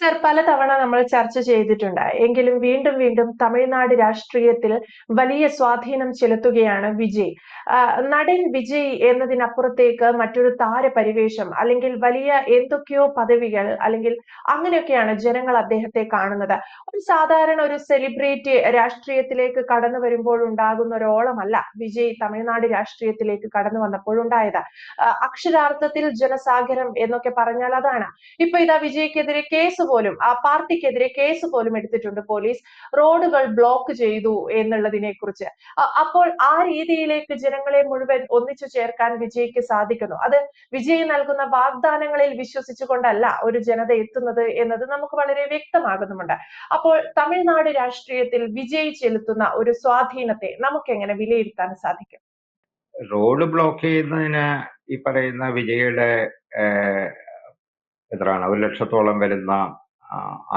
Sir, പലതവണ നമ്മൾ ചർച്ച ചെയ്തിട്ടുണ്ട്. എങ്കിലും വീണ്ടും വീണ്ടും തമിഴ്നാട് രാഷ്ട്രീയത്തിൽ വലിയ സ്വാധീനം ചെലുത്തുകയാണ് വിജയ്. നടൻ വിജയ് എന്നതിനപ്പുറത്തേക്ക് മറ്റൊരു താരപരിവേഷം അല്ലെങ്കിൽ വലിയ എന്തൊക്കെയോ പദവികൾ അല്ലെങ്കിൽ അങ്ങനെയൊക്കെയാണ് ജനങ്ങൾ അദ്ദേഹത്തെ കാണുന്നത്. ഒരു സാധാരണ ഒരു സെലിബ്രിറ്റി രാഷ്ട്രീയത്തിലേക്ക് കടന്നു വരുമ്പോൾ ഉണ്ടാകുന്ന ഒരോളമല്ല വിജയ് തമിഴ്നാട് രാഷ്ട്രീയത്തിലേക്ക് കടന്നു വന്നപ്പോഴുണ്ടായത്. അക്ഷരാർത്ഥത്തിൽ ജനസാഗരം എന്നൊക്കെ പറഞ്ഞാൽ അതാണ്. ഇപ്പൊ ഇതാ വിജയ്ക്കെതിരെ കേസ് പോലും ആ പാർട്ടിക്കെതിരെ കേസ് പോലും എടുത്തിട്ടുണ്ട് പോലീസ്. റോഡുകൾ ബ്ലോക്ക് ചെയ്തു എന്നുള്ളതിനെ കുറിച്ച്. അപ്പോൾ ആ രീതിയിലേക്ക് ജനങ്ങളെ മുഴുവൻ ഒന്നിച്ചു ചേർക്കാൻ വിജയ്ക്ക് സാധിക്കുന്നു. അത് വിജയ് നൽകുന്ന വാഗ്ദാനങ്ങളിൽ വിശ്വസിച്ചുകൊണ്ടല്ല ഒരു ജനത എത്തുന്നത് എന്നത് നമുക്ക് വളരെ വ്യക്തമാകുന്നുമുണ്ട്. അപ്പോൾ തമിഴ്നാട് രാഷ്ട്രീയത്തിൽ വിജയ് ചെലുത്തുന്ന ഒരു സ്വാധീനത്തെ നമുക്ക് എങ്ങനെ വിലയിരുത്താൻ സാധിക്കും? റോഡ് ബ്ലോക്ക് ചെയ്യുന്നതിന് ഈ പറയുന്ന വിജയുടെ എത്രയാണ് 1,00,000-ഓളം വരുന്ന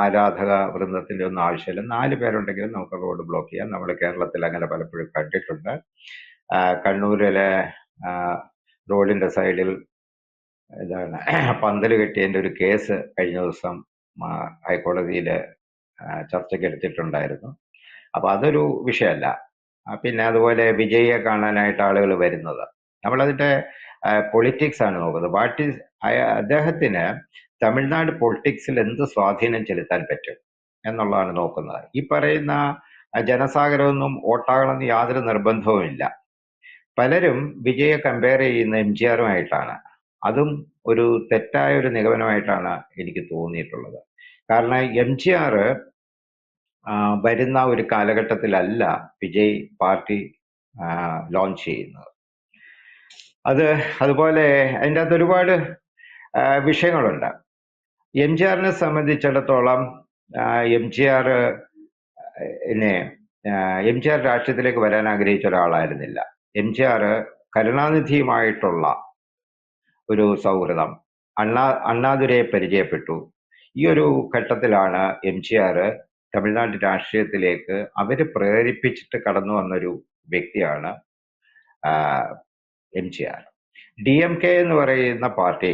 ആരാധക വൃന്ദത്തിന്റെ ഒന്നും ആവശ്യമില്ല. 4 പേരുണ്ടെങ്കിലും നമുക്ക് റോഡ് ബ്ലോക്ക് ചെയ്യാം. നമ്മൾ കേരളത്തിൽ അങ്ങനെ പലപ്പോഴും കണ്ടിട്ടുണ്ട്. കണ്ണൂരിലെ റോഡിന്റെ സൈഡിൽ ഇതാണ് പന്തൽ കെട്ടിയതിന്റെ ഒരു കേസ് കഴിഞ്ഞ ദിവസം ഹൈക്കോടതിയിൽ ചർച്ചയ്ക്ക് എടുത്തിട്ടുണ്ടായിരുന്നു. അപ്പൊ അതൊരു വിഷയമല്ല. പിന്നെ അതുപോലെ വിജയിയെ കാണാനായിട്ട് ആളുകൾ വരുന്നത്, നമ്മളതിന്റെ പൊളിറ്റിക്സ് ആണ് നോക്കുന്നത്. അദ്ദേഹത്തിന് തമിഴ്നാട് പൊളിറ്റിക്സിൽ എന്ത് സ്വാധീനം ചെലുത്താൻ പറ്റും എന്നുള്ളതാണ് നോക്കുന്നത്. ഈ പറയുന്ന ജനസാഗരമൊന്നും വോട്ടാകണമെന്ന് യാതൊരു നിർബന്ധവുമില്ല. പലരും വിജയെ കമ്പയർ ചെയ്യുന്ന എംജിആറുമായിട്ടാണ്. അതും ഒരു തെറ്റായ ഒരു നിഗമനമായിട്ടാണ് എനിക്ക് തോന്നിയിട്ടുള്ളത്. കാരണം എംജിആർ വരുന്ന ഒരു കാലഘട്ടത്തിലല്ല വിജയ് പാർട്ടി ലോഞ്ച് ചെയ്യുന്നത്. അതുപോലെ അതിൻ്റെ അകത്ത് ഒരുപാട് വിഷയങ്ങളുണ്ട്. എംജിആറിനെ സംബന്ധിച്ചിടത്തോളം എംജിആർ രാഷ്ട്രീയത്തിലേക്ക് വരാൻ ആഗ്രഹിച്ച ഒരാളായിരുന്നില്ല. എംജിആർ കരുണാനിധിയുമായിട്ടുള്ള ഒരു സൗഹൃദം, അണ്ണാദുരയെ പരിചയപ്പെട്ടു. ഈ ഒരു ഘട്ടത്തിലാണ് എംജിആർ തമിഴ്നാട് രാഷ്ട്രീയത്തിലേക്ക് അവര് പ്രേരിപ്പിച്ചിട്ട് കടന്നു വന്നൊരു വ്യക്തിയാണ് എംജിആർ. DMK എന്ന് പറയുന്ന പാർട്ടി,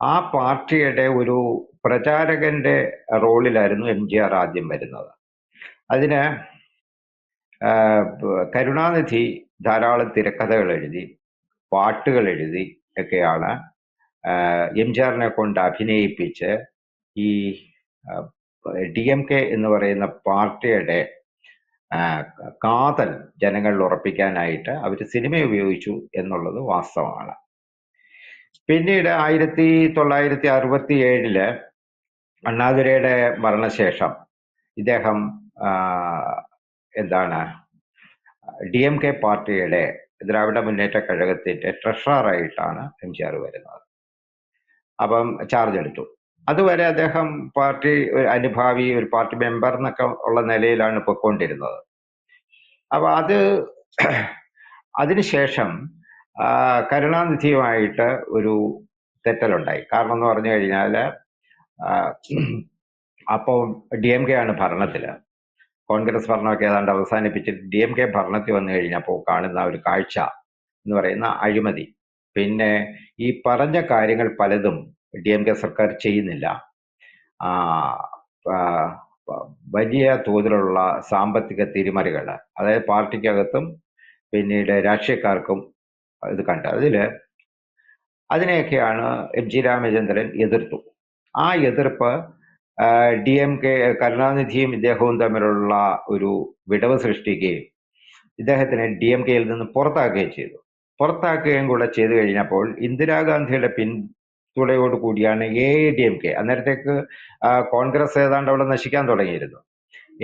ആ പാർട്ടിയുടെ ഒരു പ്രചാരകന്റെ റോളിലായിരുന്നു എംജിആർ ആദ്യം വരുന്നത്. അതിന് കരുണാനിധി ധാരാളം തിരക്കഥകൾ എഴുതി, പാട്ടുകൾ എഴുതി ഒക്കെയാണ് എംജിആറിനെ കൊണ്ട് അഭിനയിപ്പിച്ച് ഈ DMK എന്ന് പറയുന്ന പാർട്ടിയുടെ കാതൽ ജനങ്ങളിൽ ഉറപ്പിക്കാനായിട്ട് അവർ സിനിമ ഉപയോഗിച്ചു എന്നുള്ളത് വാസ്തവമാണ്. പിന്നീട് 1967 അണ്ണാദുരയുടെ മരണശേഷം ഇദ്ദേഹം DMK പാർട്ടിയുടെ ദ്രാവിഡ മുന്നേറ്റ കഴകത്തിന്റെ ട്രഷററായിട്ടാണ് എംജിആർ വരുന്നത്. അപ്പം ചാർജ് എടുത്തു. അതുവരെ അദ്ദേഹം പാർട്ടി അനുഭാവി, ഒരു പാർട്ടി മെമ്പർ എന്നൊക്കെ ഉള്ള നിലയിലാണ് പൊയ്ക്കൊണ്ടിരുന്നത്. അപ്പൊ അതിനുശേഷം കരുണാനിധിയുമായിട്ട് ഒരു തെറ്റലുണ്ടായി. കാരണം എന്ന് പറഞ്ഞു കഴിഞ്ഞാൽ അപ്പോൾ DMK ആണ് ഭരണത്തില്. കോൺഗ്രസ് ഭരണമൊക്കെ ഏതാണ്ട് അവസാനിപ്പിച്ചിട്ട് DMK ഭരണത്തിൽ വന്നു കഴിഞ്ഞപ്പോൾ കാണുന്ന ഒരു കാഴ്ച എന്ന് പറയുന്ന അഴിമതി. പിന്നെ ഈ പറഞ്ഞ കാര്യങ്ങൾ പലതും DMK സർക്കാർ ചെയ്യുന്നില്ല. വലിയ തോതിലുള്ള സാമ്പത്തിക തിരിമറികൾ, അതായത് പാർട്ടിക്കകത്തും പിന്നീട് രാഷ്ട്രീയക്കാർക്കും ഇത് കണ്ട അതിനെയൊക്കെയാണ് MG രാമചന്ദ്രൻ എതിർത്തു. ആ എതിർപ്പ് DMK കരുണാനിധിയും ഇദ്ദേഹവും തമ്മിലുള്ള ഒരു വിടവ് സൃഷ്ടിക്കുകയും ഇദ്ദേഹത്തിനെ DMKയിൽ നിന്ന് പുറത്താക്കുകയും ചെയ്തു. പുറത്താക്കുകയും കൂടെ ചെയ്തു കഴിഞ്ഞപ്പോൾ ഇന്ദിരാഗാന്ധിയുടെ പിന്തുണയോട് കൂടിയാണ് AIADMK, അന്നേരത്തേക്ക് കോൺഗ്രസ് ഏതാണ്ട് അവിടെ നശിക്കാൻ തുടങ്ങിയിരുന്നു.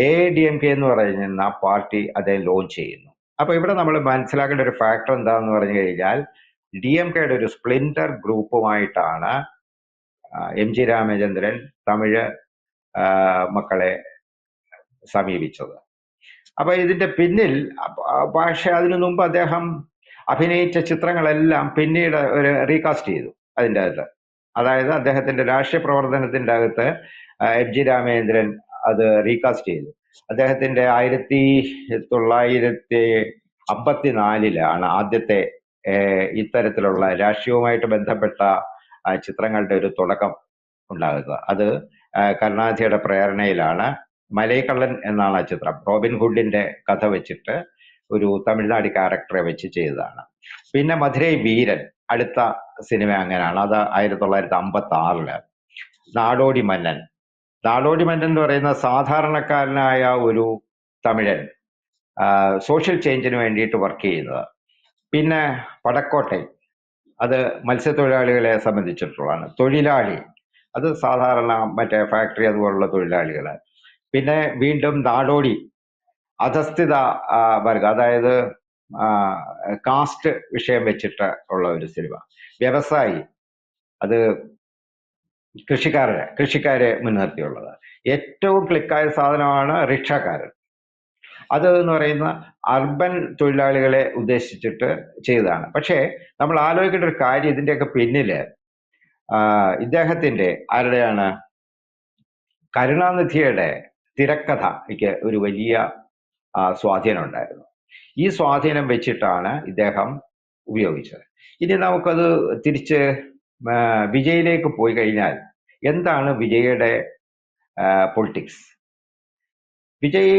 AIADMK എന്ന് പറയുന്ന പാർട്ടി അദ്ദേഹം ലോഞ്ച് ചെയ്യുന്നു. അപ്പൊ ഇവിടെ നമ്മൾ മനസ്സിലാക്കേണ്ട ഒരു ഫാക്ടർ എന്താണെന്ന് പറഞ്ഞു കഴിഞ്ഞാൽ DMKയുടെ ഒരു സ്പ്ലിന്റർ ഗ്രൂപ്പുമായിട്ടാണ് MG രാമചന്ദ്രൻ തമിഴ് മക്കളെ സമീപിച്ചത്. അപ്പൊ ഇതിന്റെ പിന്നിൽ, പക്ഷെ അതിനു മുമ്പ് അദ്ദേഹം അഭിനയിച്ച ചിത്രങ്ങളെല്ലാം പിന്നീട് ഒരു റീകാസ്റ്റ് ചെയ്തു അതിൻ്റെ അകത്ത്. അതായത് അദ്ദേഹത്തിന്റെ രാഷ്ട്രീയ പ്രവർത്തനത്തിന്റെ അകത്ത് MG രാമചന്ദ്രൻ അത് റീകാസ്റ്റ് ചെയ്തു. അദ്ദേഹത്തിന്റെ 1954 ആദ്യത്തെ ഇത്തരത്തിലുള്ള രാഷ്ട്രീയവുമായിട്ട് ബന്ധപ്പെട്ട ചിത്രങ്ങളുടെ ഒരു തുടക്കം ഉണ്ടാകുക. അത് കരുണാനിധിയുടെ പ്രേരണയിലാണ് മലൈക്കള്ളൻ എന്നാണ് ആ ചിത്രം. റോബിൻഹുഡിന്റെ കഥ വെച്ചിട്ട് ഒരു തമിഴ്നാട് ക്യാരക്ടറെ വെച്ച് ചെയ്തതാണ്. പിന്നെ മധുരൈ വീരൻ അടുത്ത സിനിമ അങ്ങനെയാണ്. അത് 1956 നാടോടി മന്നൻ. നാടോടി മന്നൻ എന്ന് പറയുന്ന സാധാരണക്കാരനായ ഒരു തമിഴൻ സോഷ്യൽ ചേഞ്ചിന് വേണ്ടിയിട്ട് വർക്ക് ചെയ്യുന്നത്. പിന്നെ പടക്കോട്ടെ, അത് മത്സ്യത്തൊഴിലാളികളെ സംബന്ധിച്ചിട്ടുള്ളതാണ്. തൊഴിലാളി, അത് സാധാരണ മറ്റേ ഫാക്ടറി അതുപോലുള്ള തൊഴിലാളികൾ. പിന്നെ വീണ്ടും നാടോടി, അധസ്ഥിത വർഗം, അതായത് കാസ്റ്റ് വിഷയം വെച്ചിട്ട് ഉള്ള ഒരു സിനിമ. വ്യവസായി, അത് കൃഷിക്കാരെ മുൻനിർത്തിയുള്ളത്. ഏറ്റവും ക്ലിക്കായ സാധനമാണ് റിക്ഷക്കാരൻ. അത് എന്ന് പറയുന്ന അർബൻ തൊഴിലാളികളെ ഉദ്ദേശിച്ചിട്ട് ചെയ്തതാണ്. പക്ഷേ നമ്മൾ ആലോചിക്കേണ്ട ഒരു കാര്യം, ഇതിന്റെയൊക്കെ പിന്നില് ഇദ്ദേഹത്തിന്റെ ആരുടെയാണ്, കരുണാനിധിയുടെ തിരക്കഥയ്ക്ക് ഒരു വലിയ സ്വാധീനം ഉണ്ടായിരുന്നു. ഈ സ്വാധീനം വെച്ചിട്ടാണ് ഇദ്ദേഹം ഉപയോഗിച്ചത്. ഇനി നമുക്കത് തിരിച്ച് വിജയിലേക്ക് പോയി കഴിഞ്ഞാൽ എന്താണ് വിജയുടെ പൊളിറ്റിക്സ്? വിജയ്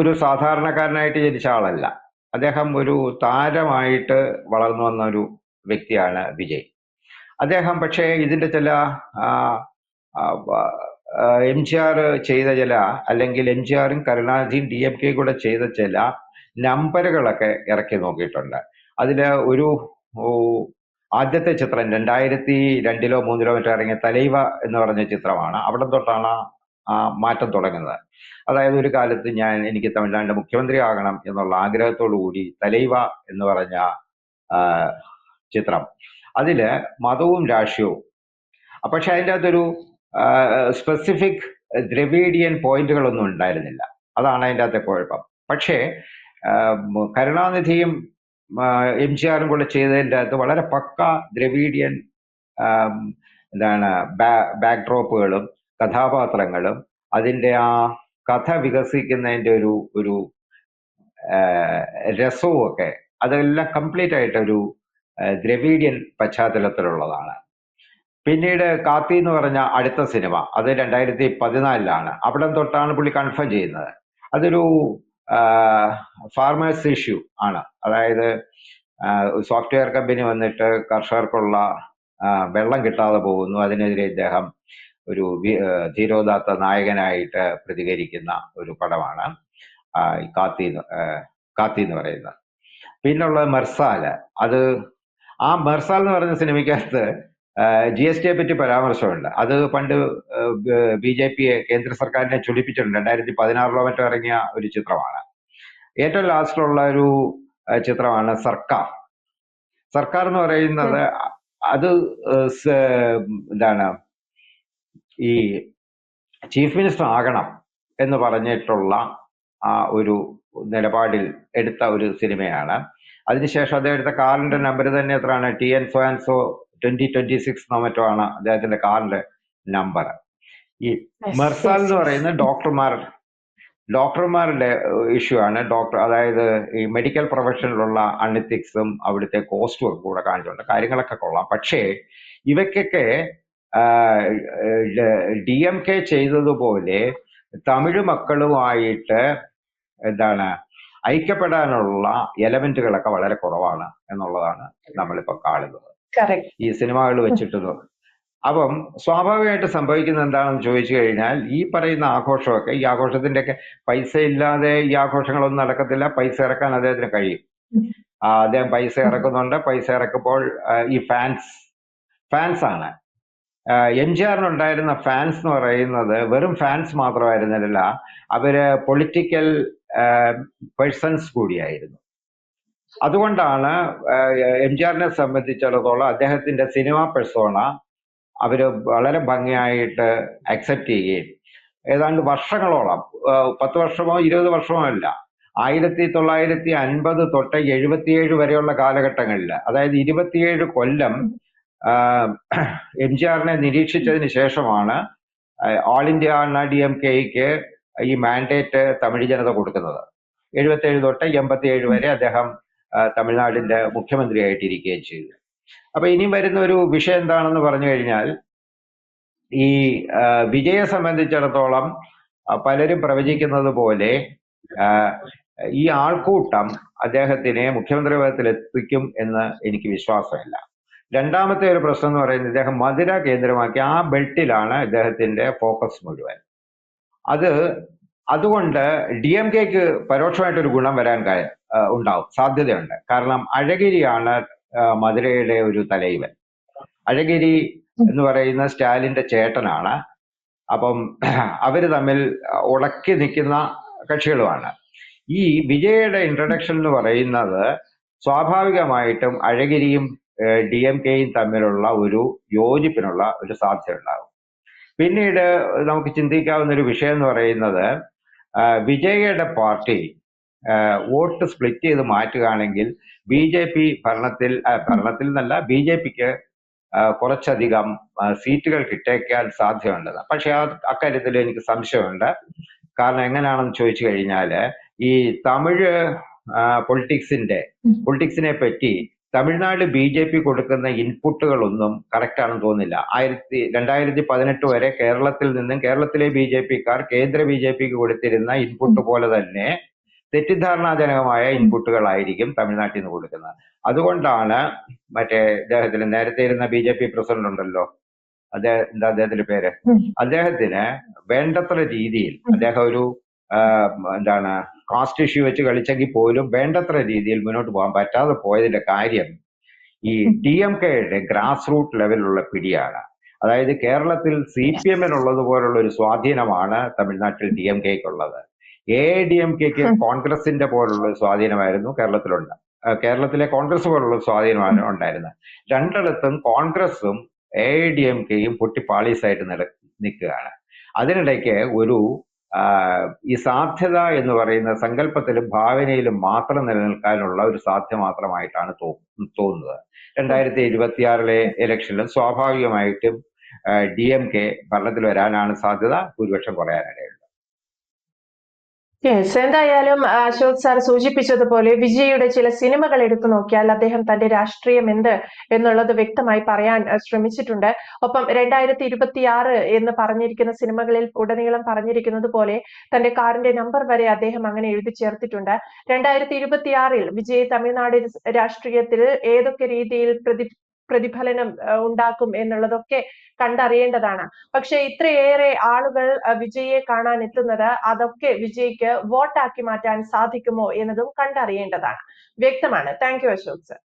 ഒരു സാധാരണക്കാരനായിട്ട് ജനിച്ച ആളല്ല. അദ്ദേഹം ഒരു താരമായിട്ട് വളർന്നു വന്ന ഒരു വ്യക്തിയാണ് വിജയ്. അദ്ദേഹം പക്ഷേ ഇതിന്റെ ചില MGR ചെയ്ത ചില, അല്ലെങ്കിൽ MGRും കരുണാനിധിയും DMK കൂടെ ചെയ്ത ചില നമ്പറുകളൊക്കെ ഇറക്കി നോക്കിയിട്ടുണ്ട്. അതില് ഒരു ആദ്യത്തെ ചിത്രം 2002 3 മറ്റോ ഇറങ്ങിയ തലൈവ എന്ന് പറഞ്ഞ ചിത്രമാണ്. അവിടെ തൊട്ടാണ് ആ മാറ്റം തുടങ്ങുന്നത്. അതായത് ഒരു കാലത്ത് എനിക്ക് തമിഴ്നാടിന്റെ മുഖ്യമന്ത്രി ആകണം എന്നുള്ള ആഗ്രഹത്തോടു കൂടി തലൈവ എന്ന് പറഞ്ഞ ചിത്രം, അതില് മതവും രാഷ്ട്രീയവും, പക്ഷെ അതിൻ്റെ അകത്തൊരു സ്പെസിഫിക് ദ്രവീഡിയൻ പോയിന്റുകളൊന്നും ഉണ്ടായിരുന്നില്ല. അതാണ് അതിൻ്റെ അകത്തെ കുഴപ്പം. പക്ഷേ കരുണാനിധിയും MGRും കൂടെ ചെയ്തതിൻ്റെ അകത്ത് വളരെ പക്ക ദ്രവീഡിയൻ ബാക്ക്ഡ്രോപ്പുകളും കഥാപാത്രങ്ങളും അതിൻ്റെ ആ കഥ വികസിക്കുന്നതിൻ്റെ ഒരു രസവും ഒക്കെ, അതെല്ലാം കംപ്ലീറ്റ് ആയിട്ട് ഒരു ദ്രവീഡിയൻ പശ്ചാത്തലത്തിലുള്ളതാണ്. പിന്നീട് കാത്തി എന്ന് പറഞ്ഞ അടുത്ത സിനിമ, അത് 2014 അവിടെ തൊട്ടാണ് പുള്ളി കൺഫേം ചെയ്യുന്നത്. അതൊരു ഫാർമേഴ്സ് ഇഷ്യൂ ആണ്. അതായത് സോഫ്റ്റ്വെയർ കമ്പനി വന്നിട്ട് കർഷകർക്കുള്ള വെള്ളം കിട്ടാതെ പോകുന്നു. അതിനെതിരെ ഇദ്ദേഹം ഒരു ധീരോദാത്ത നായകനായിട്ട് പ്രതികരിക്കുന്ന ഒരു പടമാണ് കാത്തി എന്ന് പറയുന്നത്. പിന്നുള്ളത് മെർസാല്. അത് മെർസാൽ എന്ന് പറഞ്ഞ സിനിമയ്ക്കകത്ത് GSTയെ പറ്റി പരാമർശമുണ്ട്. അത് പണ്ട് BJP കേന്ദ്ര സർക്കാരിനെ ചൊടിപ്പിച്ചിട്ടുണ്ട്. 2016 മറ്റോ ഇറങ്ങിയ ഒരു ചിത്രമാണ്. ഏറ്റവും ലാസ്റ്റിലുള്ള ഒരു ചിത്രമാണ് സർക്കാർ എന്ന് പറയുന്നത്. അത് ഈ ചീഫ് മിനിസ്റ്റർ ആകണം എന്ന് പറഞ്ഞിട്ടുള്ള ആ ഒരു നിലപാടിൽ എടുത്ത ഒരു സിനിമയാണ്. അതിനുശേഷം അദ്ദേഹം എടുത്ത കാറിന്റെ നമ്പർ തന്നെ എത്രയാണ്, TN ഫാൻസോ 2026 മറ്റോ ആണ് അദ്ദേഹത്തിന്റെ കാറിന്റെ നമ്പർ. ഈ മെർസാൽ എന്ന് പറയുന്ന ഡോക്ടർമാരുടെ ഇഷ്യൂ ആണ്. അതായത് ഈ മെഡിക്കൽ പ്രൊഫഷനിലുള്ള അൺഎത്തിക്സും അവിടുത്തെ കോസ്റ്റും ഒക്കെ കൂടെ കാണിച്ചുകൊണ്ട് കാര്യങ്ങളൊക്കെ കൊള്ളാം. പക്ഷേ ഇവയ്ക്കൊക്കെ DMK ചെയ്തതുപോലെ തമിഴ് മക്കളുമായിട്ട് ഐക്യപ്പെടാനുള്ള എലമെന്റുകളൊക്കെ വളരെ കുറവാണ് എന്നുള്ളതാണ് നമ്മളിപ്പോ കാണുന്നത് ഈ സിനിമകൾ വെച്ചിട്ട്. അപ്പം സ്വാഭാവികമായിട്ട് സംഭവിക്കുന്നത് എന്താണെന്ന് ചോദിച്ചു കഴിഞ്ഞാൽ, ഈ പറയുന്ന ആഘോഷമൊക്കെ, ഈ ആഘോഷത്തിന്റെയൊക്കെ പൈസ ഇല്ലാതെ ഈ ആഘോഷങ്ങളൊന്നും നടക്കത്തില്ല. പൈസ ഇറക്കാൻ അദ്ദേഹത്തിന് കഴിയും. അദ്ദേഹം പൈസ ഇറക്കുന്നുണ്ട്. പൈസ ഇറക്കുമ്പോൾ ഈ ഫാൻസ് ആണ്. MGRനുണ്ടായിരുന്ന ഫാൻസ് എന്ന് പറയുന്നത് വെറും ഫാൻസ് മാത്രമായിരുന്നില്ല, അവര് പൊളിറ്റിക്കൽ പേഴ്സൺസ് കൂടിയായിരുന്നു. അതുകൊണ്ടാണ് MGRനെ സംബന്ധിച്ചിടത്തോളം അദ്ദേഹത്തിന്റെ സിനിമാ പെർസോണ അവര് വളരെ ഭംഗിയായിട്ട് അക്സെപ്റ്റ് ചെയ്യുകയും ഏതാണ്ട് വർഷങ്ങളോളം, 10 വർഷമോ 20 വർഷമോ അല്ല, 1950 തൊട്ട് 77 വരെയുള്ള കാലഘട്ടങ്ങളിൽ, അതായത് 27 കൊല്ലം MGRനെ നിരീക്ഷിച്ചതിന് ശേഷമാണ് ഓൾ ഇന്ത്യ അണ്ണാ DMKക്ക് ഈ മാൻഡേറ്റ് തമിഴ് ജനത കൊടുക്കുന്നത്. 77 തൊട്ട് 87 വരെ അദ്ദേഹം തമിഴ്നാടിന്റെ മുഖ്യമന്ത്രിയായിട്ടിരിക്കുകയും ചെയ്തു. അപ്പൊ ഇനിയും വരുന്ന ഒരു വിഷയം എന്താണെന്ന് പറഞ്ഞു കഴിഞ്ഞാൽ, ഈ വിജയെ സംബന്ധിച്ചിടത്തോളം പലരും പ്രവചിക്കുന്നത് പോലെ ഈ ആൾക്കൂട്ടം അദ്ദേഹത്തിനെ മുഖ്യമന്ത്രി പദത്തിൽ എത്തിക്കും എന്ന് എനിക്ക് വിശ്വാസമില്ല. രണ്ടാമത്തെ ഒരു പ്രശ്നം എന്ന് പറയുന്നത് ഇദ്ദേഹം മധുര കേന്ദ്രമാക്കി ആ ബെൽറ്റിലാണ് ഇദ്ദേഹത്തിന്റെ ഫോക്കസ് മുഴുവൻ. അതുകൊണ്ട് ഡി എം കെക്ക് പരോക്ഷമായിട്ടൊരു ഗുണം വരാൻ ഉണ്ടാവും, സാധ്യതയുണ്ട്. കാരണം അഴഗിരിയാണ് മധുരയുടെ ഒരു തലൈവൻ. അഴഗിരി എന്ന് പറയുന്ന സ്റ്റാലിന്റെ ചേട്ടനാണ്. അപ്പം അവര് തമ്മിൽ ഉടക്കി നിൽക്കുന്ന കക്ഷികളുമാണ്. ഈ വിജയയുടെ ഇൻട്രഡക്ഷൻ എന്ന് പറയുന്നത് സ്വാഭാവികമായിട്ടും അഴഗിരിയും ഡി എം കെയും തമ്മിലുള്ള ഒരു യോജിപ്പിനുള്ള ഒരു സാധ്യത ഉണ്ടാകും. പിന്നീട് നമുക്ക് ചിന്തിക്കാവുന്ന ഒരു വിഷയം എന്ന് പറയുന്നത് വിജയയുടെ പാർട്ടി വോട്ട് സ്പ്ലിറ്റ് ചെയ്ത് മാറ്റുകയാണെങ്കിൽ ബി ജെ പി ഭരണത്തിൽ എന്നല്ല, ബി ജെ പിക്ക് കുറച്ചധികം സീറ്റുകൾ കിട്ടേക്കാൻ സാധ്യതയുണ്ടെന്ന്. പക്ഷെ അക്കാര്യത്തിൽ എനിക്ക് സംശയമുണ്ട്. കാരണം എങ്ങനെയാണെന്ന് ചോദിച്ചു കഴിഞ്ഞാൽ ഈ തമിഴ് പൊളിറ്റിക്സിനെ പറ്റി തമിഴ്നാട് ബി ജെ പി കൊടുക്കുന്ന ഇൻപുട്ടുകളൊന്നും കറക്റ്റ് ആണെന്ന് തോന്നുന്നില്ല. 2018 വരെ കേരളത്തിലെ ബി ജെ പിക്കാർ കേന്ദ്ര ബി ജെ പിക്ക് കൊടുത്തിരുന്ന ഇൻപുട്ട് പോലെ തന്നെ തെറ്റിദ്ധാരണാജനകമായ ഇൻപുട്ടുകളായിരിക്കും തമിഴ്നാട്ടിൽ നിന്ന് കൊടുക്കുന്നത്. അതുകൊണ്ടാണ് മറ്റേ ഇദ്ദേഹത്തിന് നേരത്തെ ഇരുന്ന ബി ജെ പി പ്രസിഡന്റ് ഉണ്ടല്ലോ, അദ്ദേഹത്തിന്റെ പേര്, അദ്ദേഹത്തിന് വേണ്ടത്ര രീതിയിൽ അദ്ദേഹം ഒരു കാസ്റ്റ് ഇഷ്യൂ വെച്ച് കളിച്ചെങ്കിൽ പോലും വേണ്ടത്ര രീതിയിൽ മുന്നോട്ട് പോകാൻ പറ്റാതെ പോയതിന്റെ കാര്യം ഈ ഡി എം കെയുടെ ഗ്രാസ് റൂട്ട് ലെവലിലുള്ള പിടിയാണ്. അതായത് കേരളത്തിൽ സി പി എമ്മിനുള്ളതുപോലുള്ള ഒരു സ്വാധീനമാണ് തമിഴ്നാട്ടിൽ ഡി എം കെക്കുള്ളത്. എ ഡി എം കെക്ക് കോൺഗ്രസിന്റെ പോലുള്ള സ്വാധീനമായിരുന്നു കേരളത്തിലെ കോൺഗ്രസ് പോലുള്ള സ്വാധീനമാണ് ഉണ്ടായിരുന്നത്. രണ്ടിടത്തും കോൺഗ്രസും എ ഡി എം കെയും പൊട്ടിപ്പാളീസായിട്ട് നിൽക്കുകയാണ്. അതിനിടയ്ക്ക് ഈ സാധ്യത എന്ന് പറയുന്ന സങ്കല്പത്തിലും ഭാവനയിലും മാത്രം നിലനിൽക്കാനുള്ള ഒരു സാധ്യത മാത്രമായിട്ടാണ് തോന്നുന്നത്. 2026 ഇലക്ഷനിലും സ്വാഭാവികമായിട്ടും ഡി എം കെ ഭരണത്തിൽ വരാനാണ് സാധ്യത, ഭൂരിപക്ഷം കുറയാനിടയുണ്ട്. എന്തായാലും അശോക് സാർ സൂചിപ്പിച്ചതുപോലെ വിജയുടെ ചില സിനിമകൾ എടുത്തു നോക്കിയാൽ അദ്ദേഹം തന്റെ രാഷ്ട്രീയം എന്ത് എന്നുള്ളത് വ്യക്തമായി പറയാൻ ശ്രമിച്ചിട്ടുണ്ട്. ഒപ്പം 2026 എന്ന് പറഞ്ഞിരിക്കുന്ന സിനിമകളിൽ ഉടനീളം പറഞ്ഞിരിക്കുന്നത് പോലെ തന്റെ കാറിന്റെ നമ്പർ വരെ അദ്ദേഹം അങ്ങനെ എഴുതി ചേർത്തിട്ടുണ്ട്. 2026 വിജയ് തമിഴ്നാട് രാഷ്ട്രീയത്തിൽ ഏതൊക്കെ രീതിയിൽ പ്രതിഫലനം ഉണ്ടാക്കും എന്നുള്ളതൊക്കെ കണ്ടറിയേണ്ടതാണ്. പക്ഷെ ഇത്രയേറെ ആളുകൾ വിജയെ കാണാൻ എത്തുന്നത് അതൊക്കെ വിജയ്ക്ക് വോട്ടാക്കി മാറ്റാൻ സാധിക്കുമോ എന്നതും കണ്ടറിയേണ്ടതാണ്. വ്യക്തമാണ്. Thank you Ashok sir.